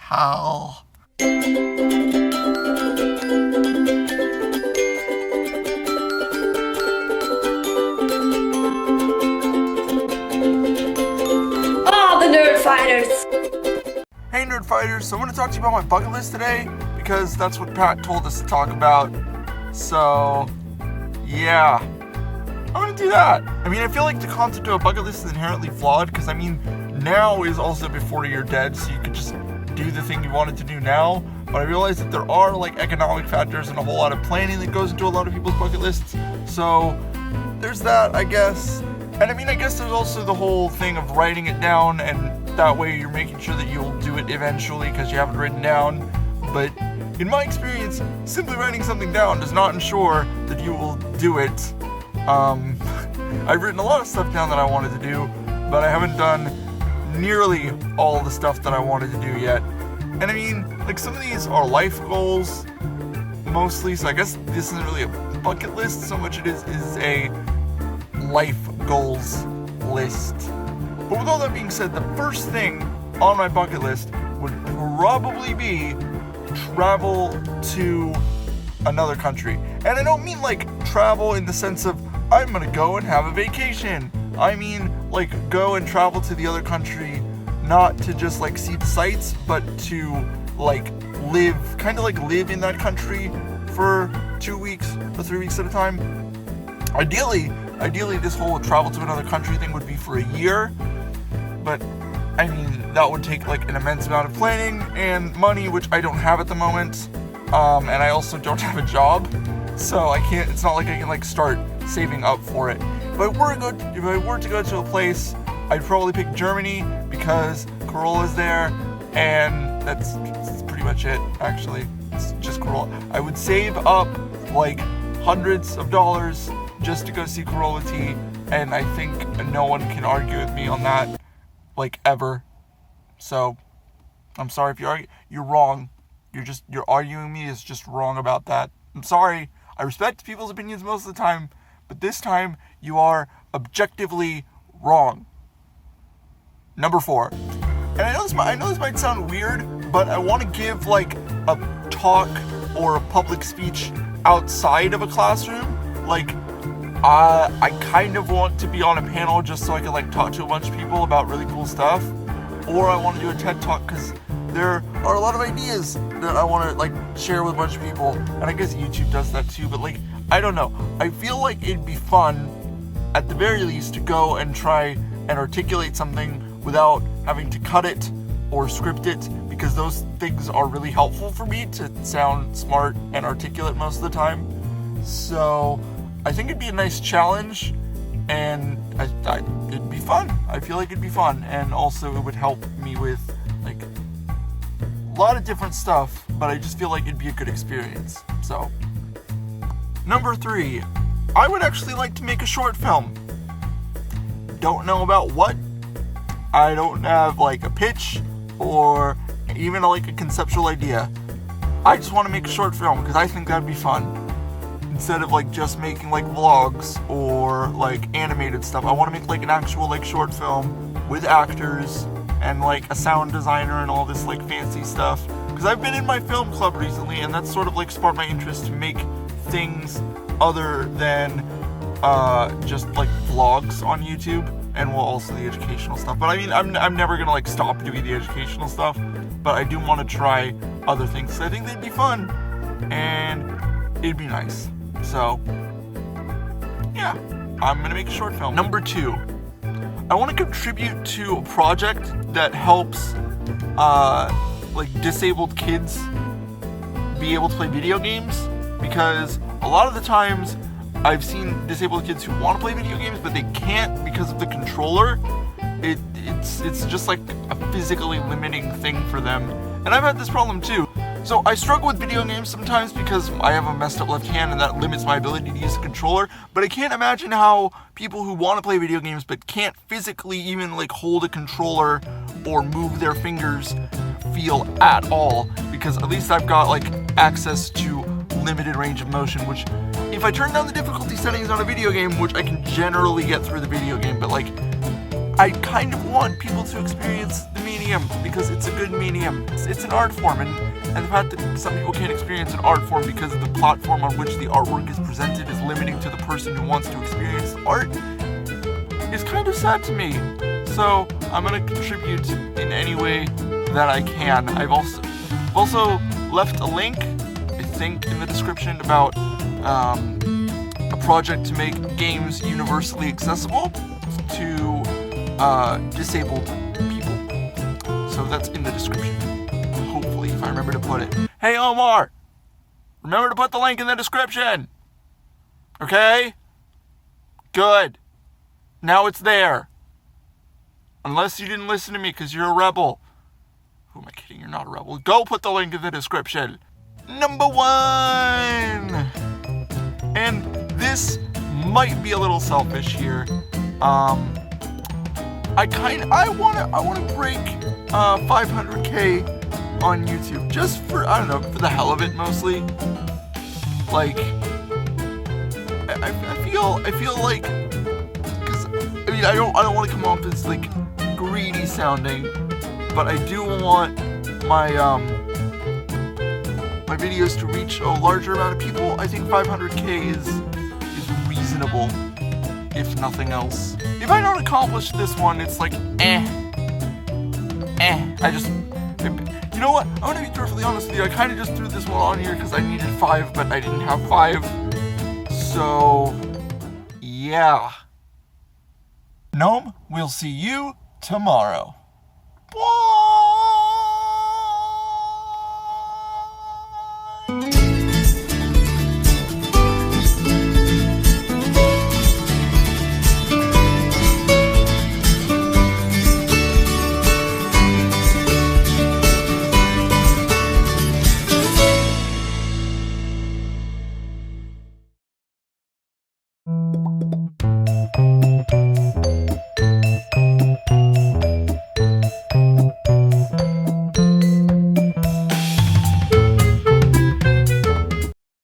hell. Nerd Fighters! Hey Nerd Fighters, so I'm going to talk to you about my bucket list today, because that's what Pat told us to talk about. So, yeah, I'm going to do that. I mean, I feel like the concept of a bucket list is inherently flawed, because I mean, now is also before you're dead, so you could just do the thing you wanted to do now. But I realize that there are like economic factors and a whole lot of planning that goes into a lot of people's bucket lists. So, there's that, I guess. And I mean, I guess there's also the whole thing of writing it down, and that way you're making sure that you'll do it eventually because you have it written down. But in my experience, simply writing something down does not ensure that you will do it. I've written a lot of stuff down that I wanted to do, but I haven't done nearly all the stuff that I wanted to do yet. And I mean, like, some of these are life goals, mostly, so I guess this isn't really a bucket list so much it is a life goals list. But with all that being said, the first thing on my bucket list would probably be travel to another country. And I don't mean like travel in the sense of I'm gonna go and have a vacation. I mean like go and travel to the other country, not to just like see the sights, but to like live in that country for 2 weeks or 3 weeks at a time. Ideally, this whole travel to another country thing would be for a year, but I mean, that would take like an immense amount of planning and money, which I don't have at the moment, and I also don't have a job, so it's not like I can like start saving up for it. If I were to go to a place, I'd probably pick Germany because Corolla's there, and that's pretty much it, actually. It's just Corolla. I would save up like hundreds of dollars just to go see Corolla Tea, and I think no one can argue with me on that, like, ever. So, I'm sorry if you're wrong. You're arguing me is just wrong about that. I'm sorry. I respect people's opinions most of the time, but this time you are objectively wrong. Number 4. And I know this might sound weird, but I want to give like a talk or a public speech outside of a classroom. Like, I kind of want to be on a panel just so I can like talk to a bunch of people about really cool stuff, or I want to do a TED Talk because there are a lot of ideas that I want to like share with a bunch of people, and I guess YouTube does that too, but like, I don't know. I feel like it'd be fun, at the very least, to go and try and articulate something without having to cut it or script it, because those things are really helpful for me to sound smart and articulate most of the time. So I think it'd be a nice challenge, and it'd be fun. I feel like it'd be fun, and also it would help me with like a lot of different stuff, but I just feel like it'd be a good experience. So, number 3, I would actually like to make a short film. Don't know about what. I don't have like a pitch or even like a conceptual idea. I just want to make a short film because I think that'd be fun. Instead of like just making like vlogs or like animated stuff, I want to make like an actual like short film with actors and like a sound designer and all this like fancy stuff. Because I've been in my film club recently, and that's sort of like sparked my interest to make things other than just like vlogs on YouTube, and well, also the educational stuff. But I mean, I'm never gonna like stop doing the educational stuff, but I do want to try other things. So I think they'd be fun and it'd be nice. So, yeah, I'm gonna make a short film. Number 2, I want to contribute to a project that helps, like, disabled kids be able to play video games, because a lot of the times I've seen disabled kids who want to play video games, but they can't because of the controller. It's just like a physically limiting thing for them, and I've had this problem too. So I struggle with video games sometimes because I have a messed up left hand and that limits my ability to use the controller, but I can't imagine how people who want to play video games but can't physically even like hold a controller or move their fingers feel at all, because at least I've got like access to limited range of motion, which if I turn down the difficulty settings on a video game, which I can generally get through the video game, but like I kind of want people to experience the meaning medium because it's a good medium. It's an art form, and the fact that some people can't experience an art form because of the platform on which the artwork is presented is limiting to the person who wants to experience art is kind of sad to me. So I'm gonna contribute in any way that I can. I've also left a link, I think, in the description about a project to make games universally accessible to disabled people. So that's in the description. Hopefully, if I remember to put it. Hey Omar! Remember to put the link in the description! Okay? Good. Now it's there. Unless you didn't listen to me because you're a rebel. Who am I kidding? You're not a rebel. Go put the link in the description. Number 1! And this might be a little selfish here. I wanna break 500K on YouTube just for, I don't know, for the hell of it mostly. Like, I feel like, because I mean I don't want to come off as like greedy sounding, but I do want my my videos to reach a larger amount of people. I think 500K is reasonable, if nothing else. If I don't accomplish this one, it's like, you know what? I'm gonna be perfectly honest with you. I kind of just threw this one on here because I needed 5, but I didn't have 5. So, yeah. Gnome, we'll see you tomorrow. Bye.